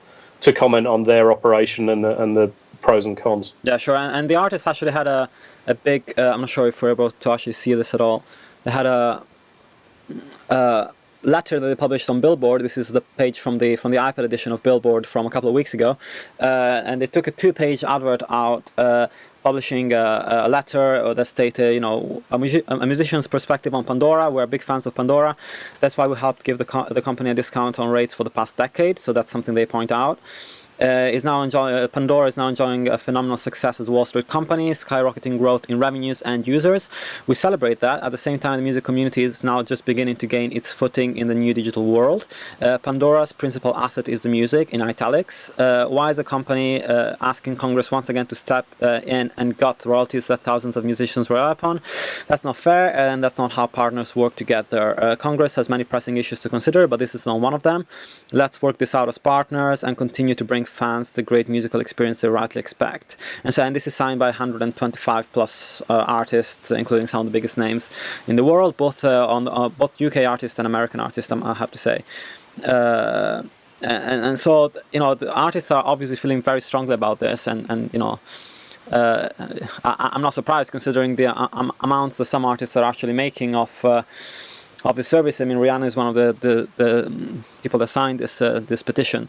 comment on their operation and the pros and cons. Yeah, sure. And the artist actually had a big, I'm not sure if we're able to actually see this at all. They had a letter that they published on Billboard. This is the page from the iPad edition of Billboard from a couple of weeks ago. And they took a 2-page advert out publishing a letter that stated, a musician's perspective on Pandora. We're big fans of Pandora. That's why we helped give the company a discount on rates for the past decade. So that's something they point out. Pandora is now enjoying a phenomenal success as a Wall Street company, skyrocketing growth in revenues and users. We celebrate that. At the same time, the music community is now just beginning to gain its footing in the new digital world. Pandora's principal asset is the music, in italics. Why is the company asking Congress once again to step in and gut royalties that thousands of musicians rely upon? That's not fair, and that's not how partners work together. Congress has many pressing issues to consider, but this is not one of them. Let's work this out as partners and continue to bring fans the great musical experience they rightly expect. And this is signed by 125 plus artists, including some of the biggest names in the world, both UK artists and American artists, I have to say. And so the artists are obviously feeling very strongly about this, and I'm not surprised considering the amounts that some artists are actually making off of the service. I mean, Rihanna is one of the people that signed this petition.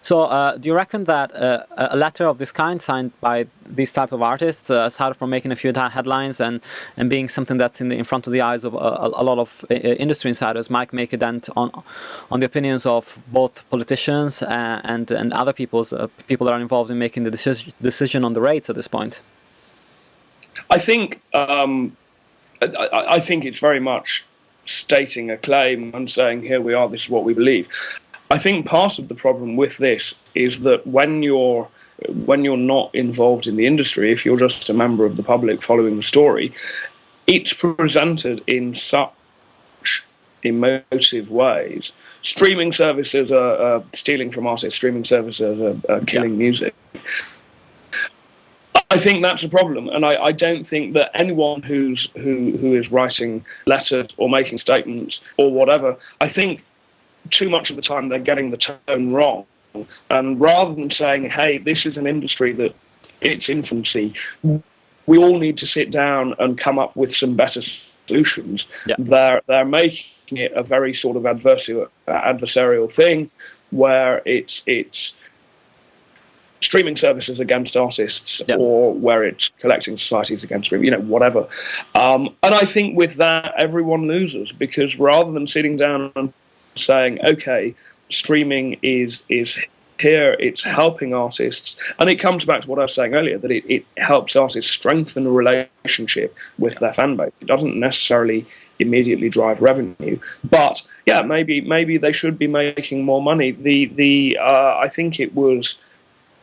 So, do you reckon that a letter of this kind, signed by these type of artists, aside from making a few headlines and being something that's in front of the eyes of a lot of industry insiders, might make a dent on the opinions of both politicians and other people that are involved in making the decision on the rates at this point? I think I think it's very much stating a claim and saying, here we are, this is what we believe. I think part of the problem with this is that when you're not involved in the industry, if you're just a member of the public following the story, it's presented in such emotive ways. Streaming services are stealing from artists. Streaming services are killing music. I think that's a problem, and I don't think that anyone who is writing letters or making statements or whatever, I think too much of the time they're getting the tone wrong. And rather than saying, hey, this is an industry that it's infancy, we all need to sit down and come up with some better solutions. Yeah. They're making it a very sort of adversarial thing where it's streaming services against artists, yep, or where it's collecting societies against streaming, whatever. And I think with that, everyone loses, because rather than sitting down and saying, okay, streaming is here, it's helping artists, and it comes back to what I was saying earlier, that it helps artists strengthen a relationship with their fan base. It doesn't necessarily immediately drive revenue, but yeah, maybe they should be making more money. I think it was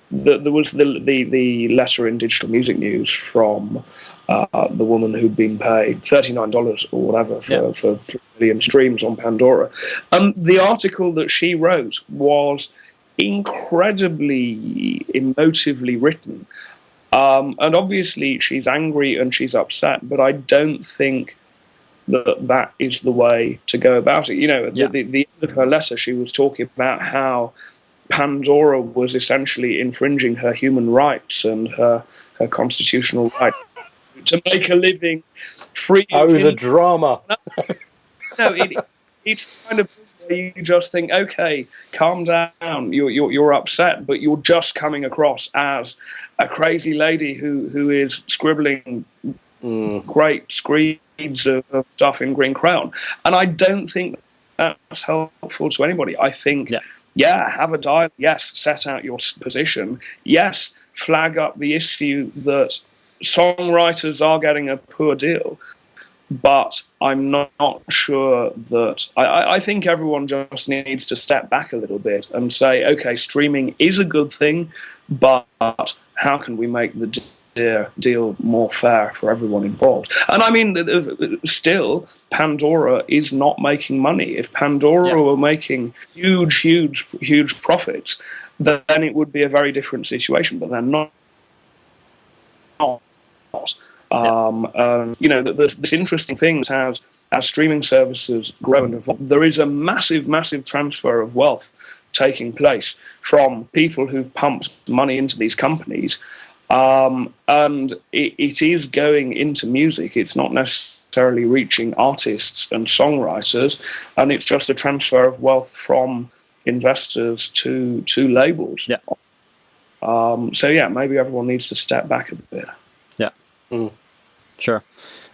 there was the letter in Digital Music News from the woman who'd been paid $39 or whatever for 3 million streams on Pandora. The article that she wrote was incredibly emotively written. And obviously she's angry and she's upset, but I don't think that is the way to go about it. At the end of her letter, she was talking about how Pandora was essentially infringing her human rights and her constitutional right to make a living free. Oh, the drama. It's kind of where you just think, okay, calm down. You're upset, but you're just coming across as a crazy lady who is scribbling great screeds of stuff in green crayon. And I don't think that's helpful to anybody. I think. Yeah, have a dialogue. Yes, set out your position. Yes, flag up the issue that songwriters are getting a poor deal. But I'm not sure that... I think everyone just needs to step back a little bit and say, okay, streaming is a good thing, but how can we make the deal more fair for everyone involved? And I mean, still, Pandora is not making money. If Pandora were making huge profits, then it would be a very different situation, but they're not. This interesting thing is as streaming services grow and evolve, there is a massive transfer of wealth taking place from people who've pumped money into these companies. And it is going into music. It's not necessarily reaching artists and songwriters, and it's just a transfer of wealth from investors to labels. Yeah. So yeah, maybe everyone needs to step back a bit. Yeah. Sure.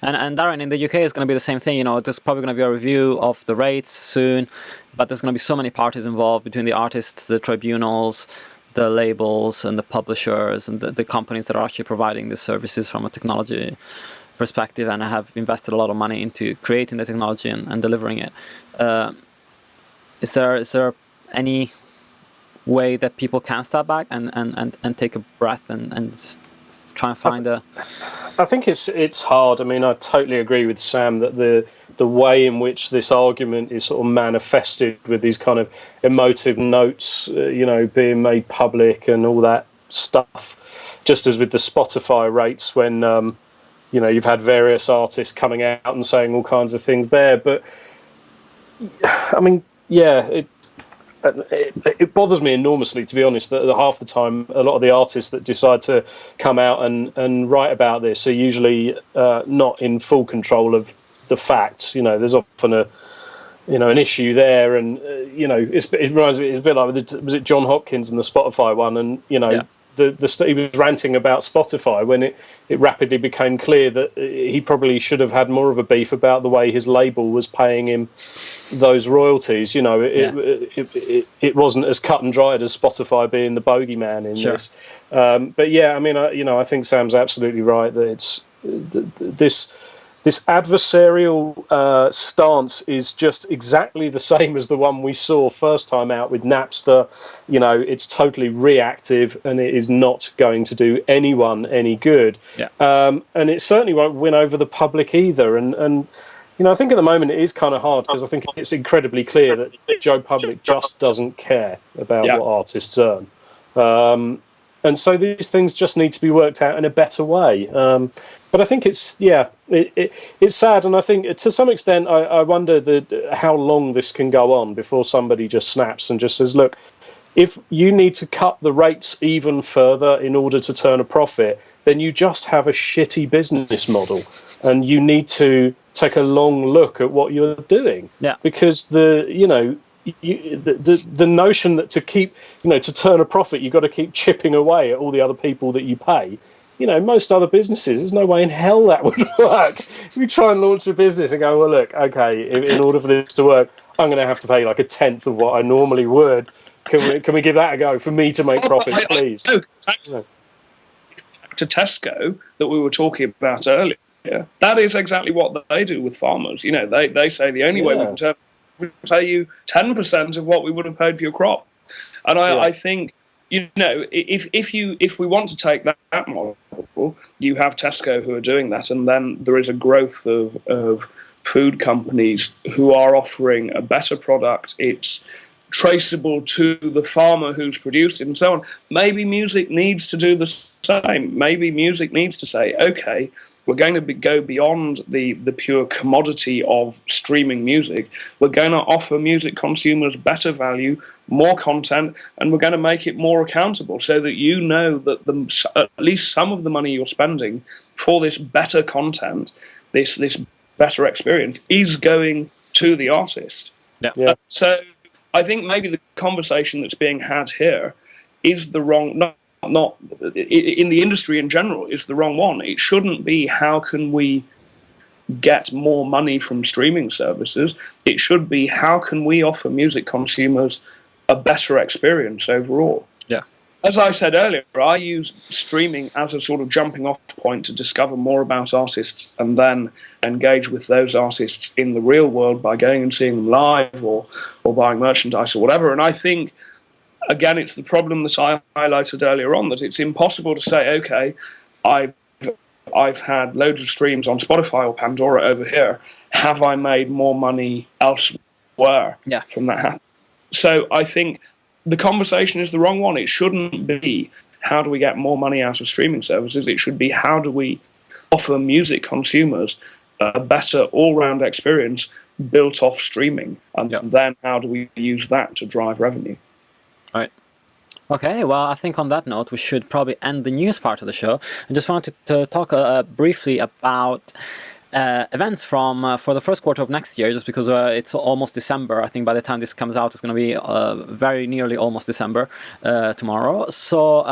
And Darren, in the UK, it's going to be the same thing. There's probably going to be a review of the rates soon, but there's going to be so many parties involved between the artists, the tribunals, the labels and the publishers and the companies that are actually providing the services from a technology perspective and have invested a lot of money into creating the technology and delivering it. Is there any way that people can step back and take a breath and just try and find I think it's hard. I mean, I totally agree with Sam that the way in which this argument is sort of manifested with these kind of emotive notes, being made public and all that stuff, just as with the Spotify rates when, you've had various artists coming out and saying all kinds of things there. But, I mean, it bothers me enormously, to be honest, that half the time a lot of the artists that decide to come out and write about this are usually not in full control of the facts. There's often an issue there, and it reminds me, it's a bit like was it John Hopkins and the Spotify one, and he was ranting about Spotify when it rapidly became clear that he probably should have had more of a beef about the way his label was paying him those royalties. It wasn't as cut and dried as Spotify being the bogeyman in this. But yeah, I mean, I think Sam's absolutely right that it's this adversarial stance is just exactly the same as the one we saw first time out with Napster. It's totally reactive, and it is not going to do anyone any good. Yeah. And it certainly won't win over the public either. And I think at the moment it is kind of hard, because I think it's incredibly clear that Joe Public just doesn't care about what artists earn. And so these things just need to be worked out in a better way. But I think it's sad, and I think to some extent I wonder how long this can go on before somebody just snaps and just says, look, if you need to cut the rates even further in order to turn a profit, then you just have a shitty business model, and you need to take a long look at what you're doing. Yeah. Because the notion that to turn a profit, you've got to keep chipping away at all the other people that you pay. Most other businesses, there's no way in hell that would work. If you try and launch a business and go, well, look, okay, in order for this to work, I'm going to have to pay like a tenth of what I normally would. Can we give that a go for me to make profits, please? To Tesco that we were talking about earlier, that is exactly what they do with farmers. They say the only way we can pay you 10% of what we would have paid for your crop. And I think, if we want to take that model, you have Tesco who are doing that, and then there is a growth of food companies who are offering a better product. It's traceable to the farmer who's produced it and so on. Maybe music needs to do the same. Maybe music needs to say, okay, we're going to go beyond the pure commodity of streaming music. We're going to offer music consumers better value, more content, and we're going to make it more accountable, so that that at least some of the money you're spending for this better content, this better experience, is going to the artist. Yeah. So I think maybe the conversation that's being had here is the wrong... not in the industry in general, is the wrong one. It shouldn't be how can we get more money from streaming services. It should be how can we offer music consumers a better experience overall. Yeah. As I said earlier, I use streaming as a sort of jumping off point to discover more about artists, and then engage with those artists in the real world by going and seeing them live or buying merchandise or whatever. And I think, again, it's the problem that I highlighted earlier on, that it's impossible to say, okay, I've had loads of streams on Spotify or Pandora over here. Have I made more money elsewhere from that happening? So I think the conversation is the wrong one. It shouldn't be how do we get more money out of streaming services. It should be how do we offer music consumers a better all-round experience built off streaming, and then how do we use that to drive revenue? Right. Okay, well, I think on that note, we should probably end the news part of the show. I just wanted to talk briefly about events for the first quarter of next year, just because it's almost December. I think by the time this comes out, it's going to be very nearly almost December tomorrow. So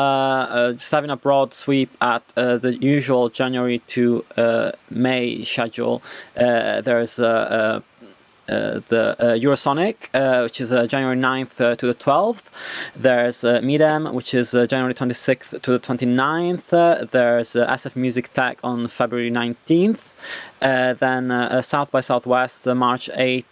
just having a broad sweep at the usual January to May schedule, there's the Eurosonic, which is January 9th to the 12th. There's Midem, which is January 26th to the 29th. There's SFmusictech on February 19th. Then South by Southwest, March 8th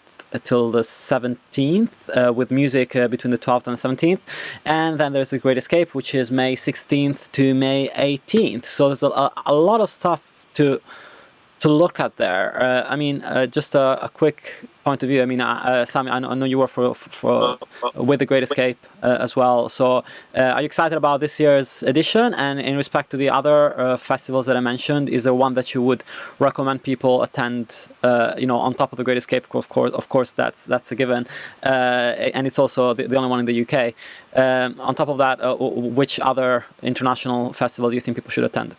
till the 17th, with music between the 12th and the 17th. And then there's The Great Escape, which is May 16th to May 18th. So there's a lot of stuff to look at there. I mean, just a quick point of view. I mean, Sami, I know you were for with The Great Escape as well. So, are you excited about this year's edition? And in respect to the other festivals that I mentioned, is there one that you would recommend people attend? On top of The Great Escape, of course, that's a given, and it's also the only one in the UK. On top of that, which other international festival do you think people should attend?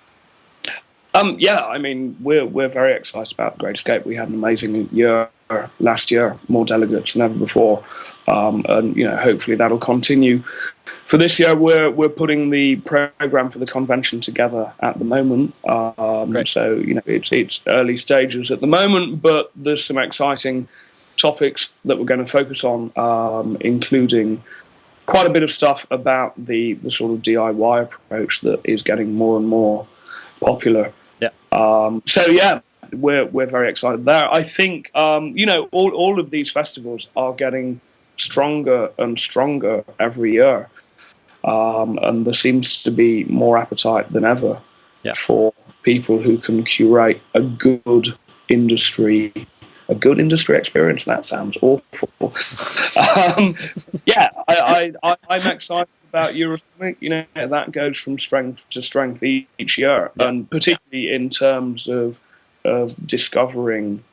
I mean, we're very excited about The Great Escape. We had an amazing year last year, more delegates than ever before, and hopefully that'll continue. For this year, we're putting the program for the convention together at the moment. So it's early stages at the moment, but there's some exciting topics that we're going to focus on, including quite a bit of stuff about the sort of DIY approach that is getting more and more popular. We're very excited there. I think all of these festivals are getting stronger and stronger every year, and there seems to be more appetite than ever for people who can curate a good industry experience. That sounds awful. I'm excited about Eurosonic. That goes from strength to strength each year, and particularly in terms of discovering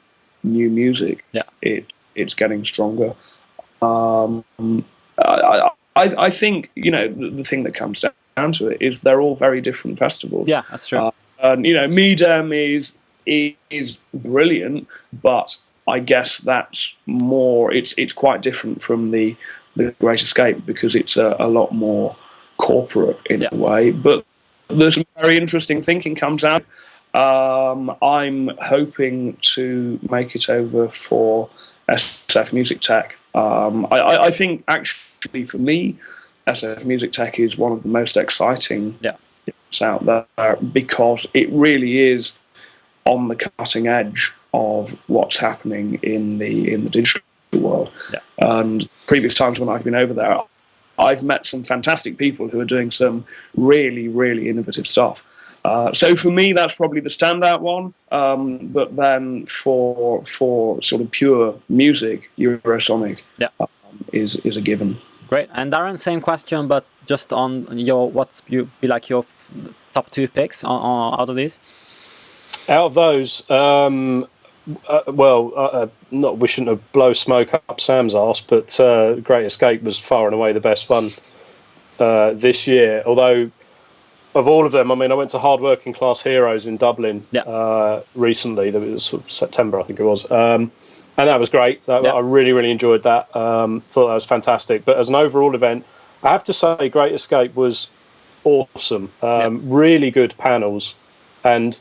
new music. It's getting stronger. I think the thing that comes down to it is they're all very different festivals. Yeah, that's true. And Midem is brilliant, but I guess that's more. It's quite different from the Great Escape because it's a lot more corporate in a way. But there's some very interesting thinking comes out. I'm hoping to make it over for SFmusictech. I think actually for me, SFmusictech is one of the most exciting things out there because it really is on the cutting edge of what's happening in the digital world. And previous times when I've been over there, I've met some fantastic people who are doing some really, really innovative stuff. So for me, that's probably the standout one. But then for sort of pure music, Eurosonic is a given. Great. And Darren, same question, but just on your your top 2 picks out of these. Out of those, not wishing to blow smoke up Sam's arse, but Great Escape was far and away the best one this year. Although, of all of them, I mean, I went to Hard Working Class Heroes in Dublin recently. That was sort of September, I think it was, and that was great. I really, really enjoyed that. Thought that was fantastic. But as an overall event, I have to say, Great Escape was awesome. Really good panels, and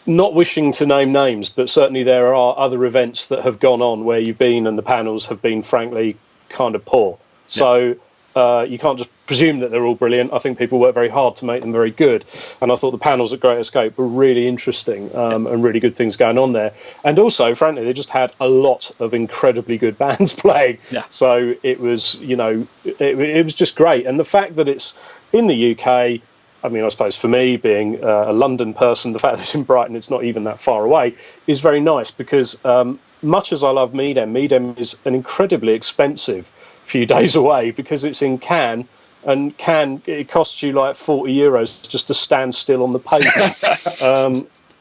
not wishing to name names, but certainly there are other events that have gone on where you've been and the panels have been frankly kind of poor. So you can't just presume that they're all brilliant. I think people work very hard to make them very good. And I thought the panels at Great Escape were really interesting and really good things going on there. And also, frankly, they just had a lot of incredibly good bands playing. So it was, it was just great. And the fact that it's in the UK, I mean, I suppose for me, being a London person, the fact that it's in Brighton, it's not even that far away, is very nice because much as I love Midem is an incredibly expensive few days away because it's in Cannes, and Cannes, it costs you like €40 just to stand still on the pavement.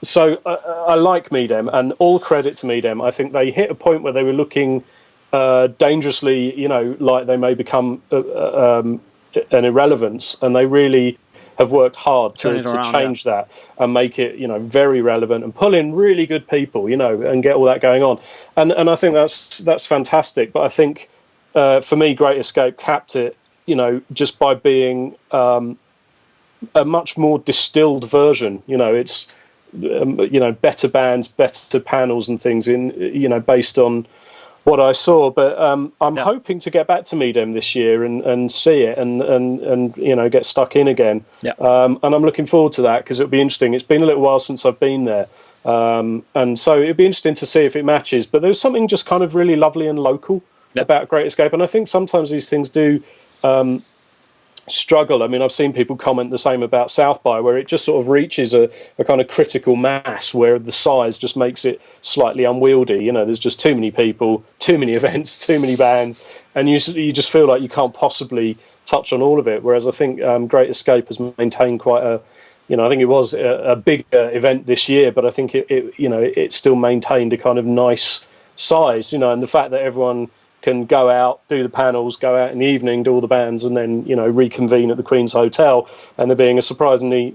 So I like Midem, and all credit to Midem. I think they hit a point where they were looking dangerously, like they may become an irrelevance, and they really have worked hard to change that and make it, very relevant and pull in really good people, and get all that going on. And I think that's fantastic. But I think for me, Great Escape capped it, just by being a much more distilled version. It's better bands, better panels and things based on what I saw. But I'm hoping to get back to Midem this year and see it and get stuck in again. And I'm looking forward to that because it'll be interesting. It's been a little while since I've been there. And so it'll be interesting to see if it matches. But there's something just kind of really lovely and local about Great Escape. And I think sometimes these things do struggle. I mean, I've seen people comment the same about South by, where it just sort of reaches a kind of critical mass where the size just makes it slightly unwieldy. There's just too many people, too many events, too many bands, and you just feel like you can't possibly touch on all of it. Whereas I think Great Escape has maintained quite a, I think it was a big event this year, but I think it still maintained a kind of nice size, and the fact that everyone can go out, do the panels, go out in the evening, do all the bands, and then reconvene at the Queen's Hotel, and there being a surprisingly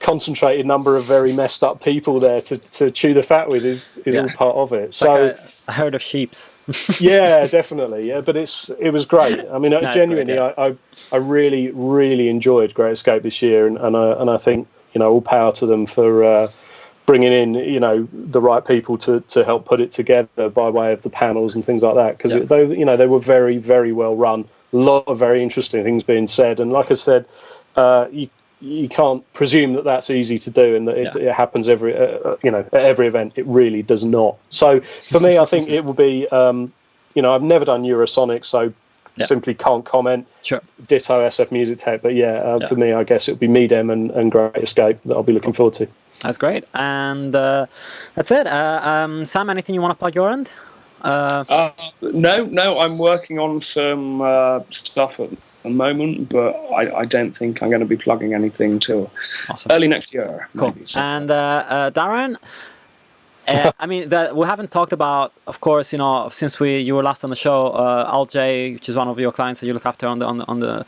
concentrated number of very messed up people there to chew the fat with is all part of it. It's like a herd of sheeps. Yeah, definitely. Yeah, but it was great. I mean, genuinely, great, yeah. I really enjoyed Great Escape this year, and I think, you know, all power to them for bringing in, you know, the right people to help put it together by way of the panels and things like that, because they were very well run. A lot of very interesting things being said, and like I said, you can't presume that that's easy to do, and that it happens every you know, at every event. It really does not. So for me, I think it will be, you know, I've never done Eurosonic, so simply can't comment. Sure. Ditto SFmusictech, but for me, I guess it would be Midem and Great Escape that I'll be looking forward to. That's great, and that's it. Sam, anything you want to plug your end? No, I'm working on some stuff at the moment, but I don't think I'm going to be plugging anything till early next year. Cool. Maybe, so. And Darren, I mean, we haven't talked about, of course, you know, since you were last on the show, Alt-J, which is one of your clients that you look after on the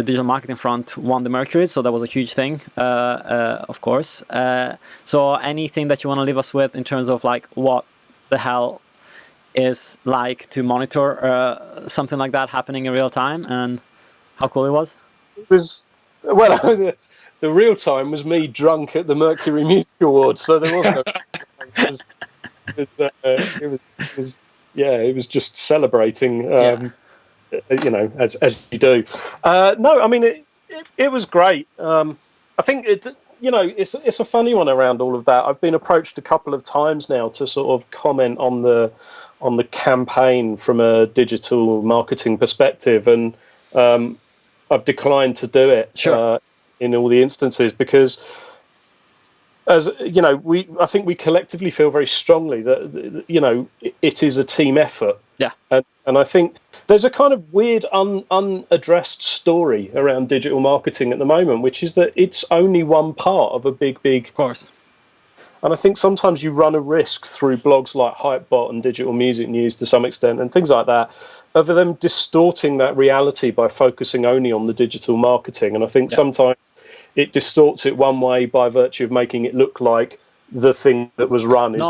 digital marketing front, won the Mercury, so that was a huge thing, of course. So anything that you want to leave us with in terms of like what the hell is like to monitor something like that happening in real time, and how cool it was? It was, well, the real time was me drunk at the Mercury Music Awards, so there was no. It was just celebrating, you know, as you do. No, I mean it was great. I think you know, it's a funny one around all of that. I've been approached a couple of times now to sort of comment on the campaign from a digital marketing perspective, and I've declined to do it. Sure. In all the instances, because, as you know, I think we collectively feel very strongly that, you know, it is a team effort. Yeah. And I think there's a kind of weird unaddressed story around digital marketing at the moment, which is that it's only one part of a big. Of course. And I think sometimes you run a risk through blogs like Hypebot and Digital Music News to some extent and things like that, of them distorting that reality by focusing only on the digital marketing. And I think sometimes it distorts it one way by virtue of making it look like the thing that was run is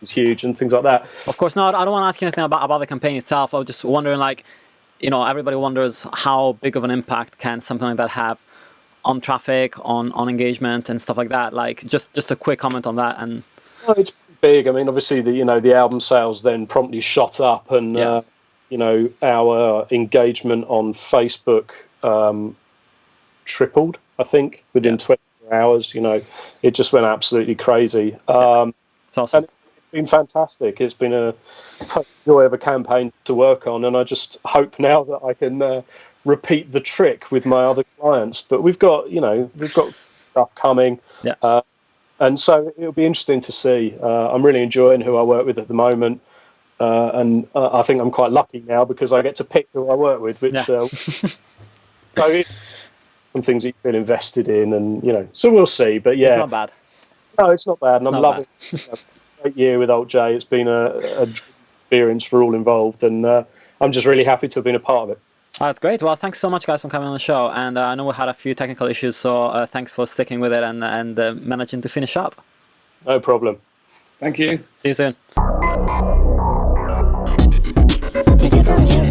it's huge and things like that. Of course not. I don't want to ask you anything about the campaign itself. I was just wondering, like, you know, everybody wonders how big of an impact can something like that have on traffic, on engagement and stuff like that. Like, just a quick comment on that. And well, it's big. I mean, obviously the album sales then promptly shot up, and you know, our engagement on Facebook tripled, I think, within 24 hours. You know, it just went absolutely crazy. It's awesome. And it's been fantastic. It's been a total joy of a campaign to work on, and I just hope now that I can repeat the trick with my other clients. But we've got stuff coming, and so it'll be interesting to see. I'm really enjoying who I work with at the moment, and I think I'm quite lucky now because I get to pick who I work with, which so it's some things that you feel invested in, and you know, so we'll see. But yeah, it's not bad. No, it's not bad, and I'm loving it. A great year with Alt-J. It's been a experience for all involved, and I'm just really happy to have been a part of it. That's great. Well, thanks so much, guys, for coming on the show. And I know we had a few technical issues, so thanks for sticking with it and managing to finish up. No problem. Thank you. See you soon. Digital music.